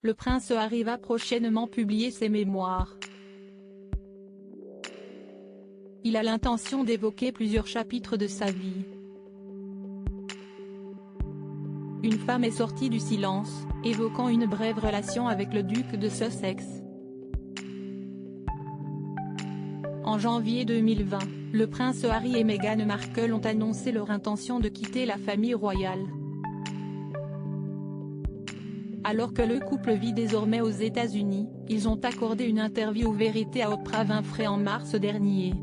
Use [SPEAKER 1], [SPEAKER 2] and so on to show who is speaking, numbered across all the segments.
[SPEAKER 1] le prince Harry va prochainement publier ses mémoires. Il a l'intention d'évoquer plusieurs chapitres de sa vie. Une femme est sortie du silence, évoquant une brève relation avec le duc de Sussex. En janvier 2020, le prince Harry et Meghan Markle ont annoncé leur intention de quitter la famille royale. Alors que le couple vit désormais aux États-Unis, ils ont accordé une interview Vérité à Oprah Winfrey en mars dernier.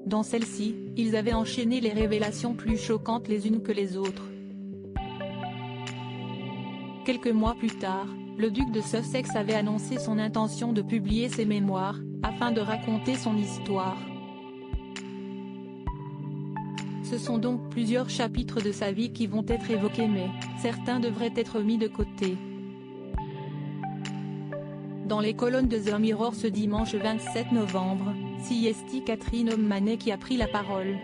[SPEAKER 1] Dans celle-ci, ils avaient enchaîné les révélations plus choquantes les unes que les autres. Quelques mois plus tard, le duc de Sussex avait annoncé son intention de publier ses mémoires, afin de raconter son histoire. Ce sont donc plusieurs chapitres de sa vie qui vont être évoqués, mais certains devraient être mis de côté. Dans les colonnes de The Mirror ce dimanche 27 novembre, c'est Catherine O'Mahony qui a pris la parole.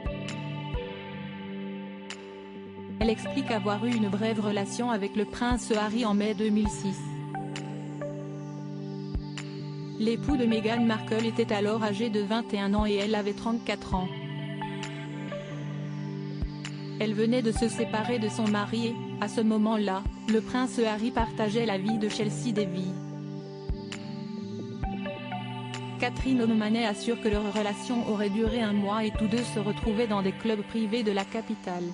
[SPEAKER 1] Elle explique avoir eu une brève relation avec le prince Harry en mai 2006. L'époux de Meghan Markle était alors âgé de 21 ans et elle avait 34 ans. Elle venait de se séparer de son mari et, à ce moment-là, le prince Harry partageait la vie de Chelsea Davy. Catherine O'Mahony assure que leur relation aurait duré un mois et tous deux se retrouvaient dans des clubs privés de la capitale.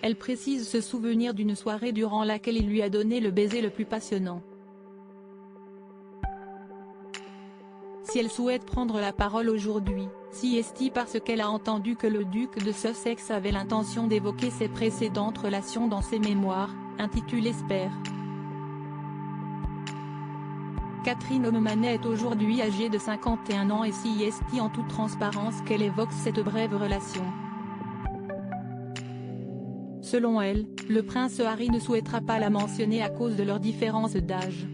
[SPEAKER 1] Elle précise se souvenir d'une soirée durant laquelle il lui a donné le baiser le plus passionnant. Si elle souhaite prendre la parole aujourd'hui, c'est parce qu'elle a entendu que le duc de Sussex avait l'intention d'évoquer ses précédentes relations dans ses mémoires, intitulées Spare. Catherine O'Mahony est aujourd'hui âgée de 51 ans et c'est en toute transparence qu'elle évoque cette brève relation. Selon elle, le prince Harry ne souhaitera pas la mentionner à cause de leur différence d'âge.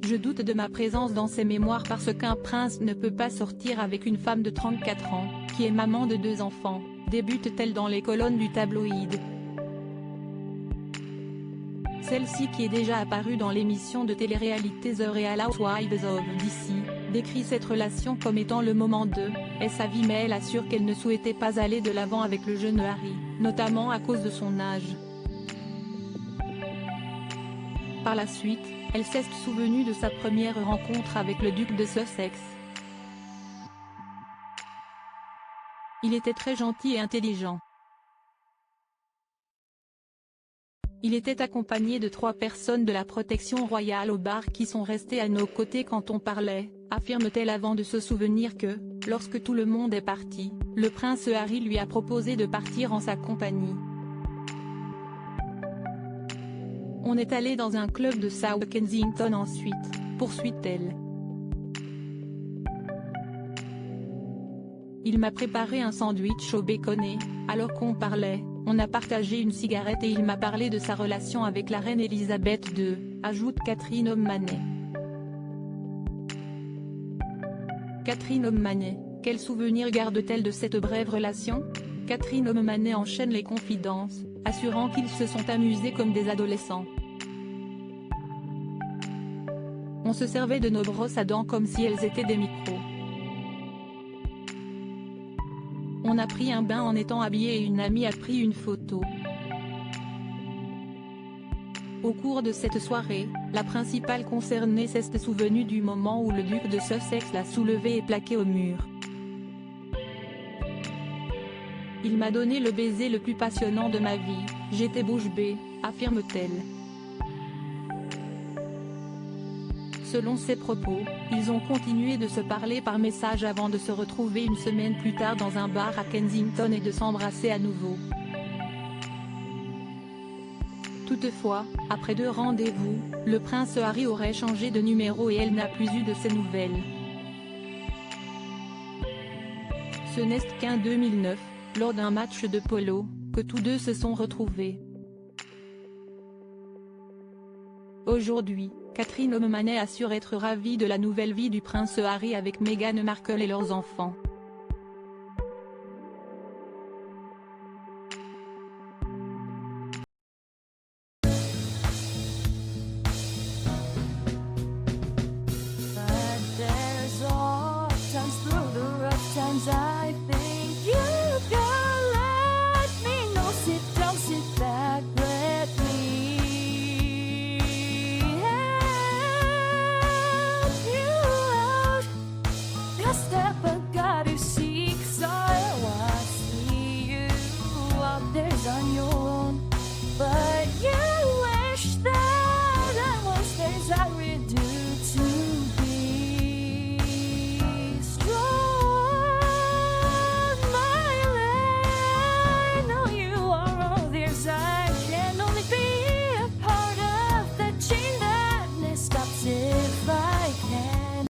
[SPEAKER 1] Je doute de ma présence dans ces mémoires parce qu'un prince ne peut pas sortir avec une femme de 34 ans, qui est maman de 2 enfants, débute-t-elle dans les colonnes du tabloïd. Celle-ci qui est déjà apparue dans l'émission de télé-réalité The Real Housewives of DC, décrit cette relation comme étant le moment de sa vie mais elle assure qu'elle ne souhaitait pas aller de l'avant avec le jeune Harry, notamment à cause de son âge. Par la suite, elle s'est souvenue de sa première rencontre avec le duc de Sussex. Il était très gentil et intelligent. Il était accompagné de 3 personnes de la protection royale au bar qui sont restées à nos côtés quand on parlait, affirme-t-elle avant de se souvenir que, lorsque tout le monde est parti, le prince Harry lui a proposé de partir en sa compagnie. On est allé dans un club de South Kensington ensuite, poursuit-elle. Il m'a préparé un sandwich au bacon et, alors qu'on parlait, on a partagé une cigarette et il m'a parlé de sa relation avec la reine Elisabeth II, ajoute Catherine O'Mahony. Catherine O'Mahony, quel souvenir garde-t-elle de cette brève relation? Catherine O'Mahony enchaîne les confidences, assurant qu'ils se sont amusés comme des adolescents. On se servait de nos brosses à dents comme si elles étaient des micros. On a pris un bain en étant habillés et une amie a pris une photo. Au cours de cette soirée, la principale concernée s'est souvenue du moment où le duc de Sussex l'a soulevée et plaquée au mur. Il m'a donné le baiser le plus passionnant de ma vie, j'étais bouche bée, affirme-t-elle. Selon ses propos, ils ont continué de se parler par message avant de se retrouver une semaine plus tard dans un bar à Kensington et de s'embrasser à nouveau. Toutefois, après 2 rendez-vous, le prince Harry aurait changé de numéro et elle n'a plus eu de ses nouvelles. Ce n'est qu'en 2009, lors d'un match de polo, que tous deux se sont retrouvés. Aujourd'hui, Catherine O'Mahony assure être ravie de la nouvelle vie du prince Harry avec Meghan Markle et leurs enfants.